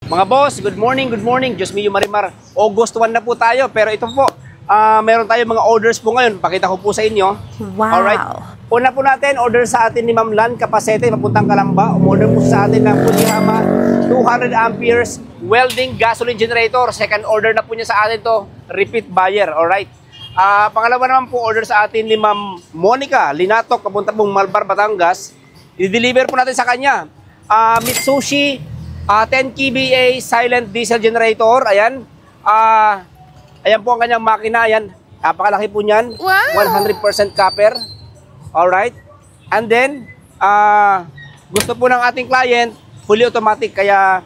Mga boss, good morning, good morning. Diyos mio Marimar. August 1 na po tayo. Pero ito po, meron tayo mga orders po ngayon. Pakita ko po sa inyo. Wow. Alright. Una po natin, order sa atin ni Ma'am Lan Capacete, papuntang Calamba. Umorder po sa atin ng Fujiyama 200 amperes welding gasoline generator. Second order na po niya sa atin to. Repeat buyer. Alright. Pangalawa naman po, order sa atin ni Ma'am Monica Linatok, papunta pong Malbar, Batangas. I-deliver po natin sa kanya. Mitsubishi 10 kVA silent diesel generator. Ayan. Ayan po ang kanyang makina. Ayan. Napakalaki po niyan. Wow. 100% copper. Alright. And then, gusto po ng ating client, fully automatic. Kaya,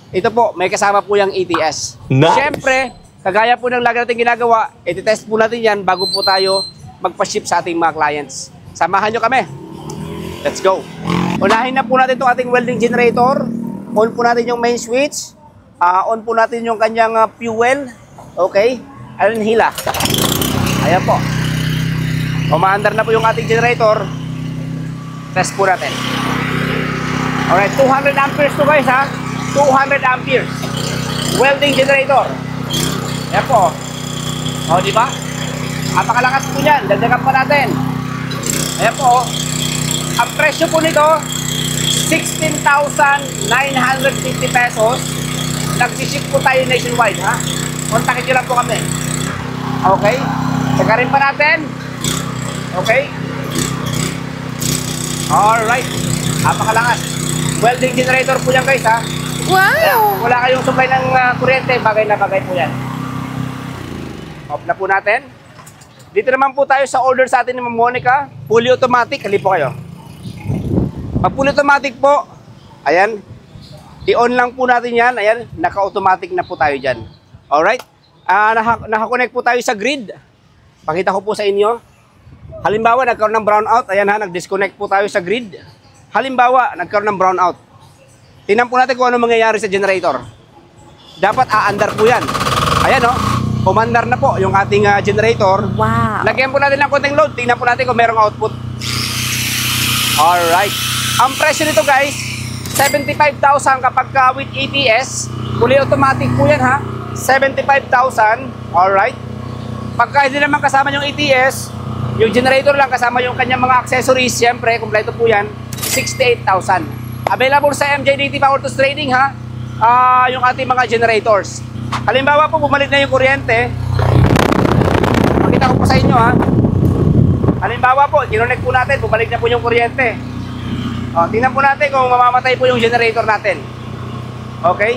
ito po, may kasama po yung ETS. Nice. Siyempre, kagaya po ng lagi natin ginagawa, iti-test po natin yan bago po tayo magpa-ship sa ating mga clients. Samahan nyo kami. Let's go. Unahin na po natin itong ating welding generator. On po natin yung main switch. On po natin yung kanyang fuel. Okay. Ayan hila. Ayan po. Umaandar na po yung ating generator. Test po natin. Alright. 200 amperes to guys ha. 200 amperes. Welding generator. Ayan po. O diba? Napakalakas po yan. Dagdagan pa natin. Ayan po. Ang presyo po nito 16,950 pesos. Nagsiship po tayo nationwide, ha? Kontakin nyo lang po kami. Okay? Sagarin pa natin. Okay? Alright. Napakalakas. Welding generator po yan, guys, ha? Wow! Wala kayong supply ng kuryente. Bagay na bagay po yan. Off na po natin. Dito naman po tayo sa order sa atin ni Ma'am Monica. Fully automatic. Halip po kayo. Pag full automatic po, ayan, i-on lang po natin yan, ayan, naka-automatic na po tayo dyan. Alright? Naka-connect po tayo sa grid. Pakita ko po sa inyo. Halimbawa, nagkaroon ng brownout, ayan ha, nag-disconnect po tayo sa grid. Halimbawa, nagkaroon ng brownout. Tingnan po natin kung ano mangyayari sa generator. Dapat aandar po yan. Ayan o, umandar na po yung ating generator. Wow! Lagyan po natin ng konting load, tingnan po natin kung merong output. Alright. Ang presyo nito guys, 75,000 kapag with ETS. Fully automatic po yan ha. 75,000. Alright. Pagka hindi naman kasama yung ETS, yung generator lang kasama yung kanyang mga accessories, siyempre, kompleto po yan, 68,000. Available sa MJDT Power Tools Trading ha. Yung ating mga generators. Halimbawa po, bumalik na yung kuryente. Pakita ko po sa inyo ha. Halimbawa po, kinonect po natin, bumalik na po yung kuryente. Tingnan po natin kung mamamatay po yung generator natin. Okay?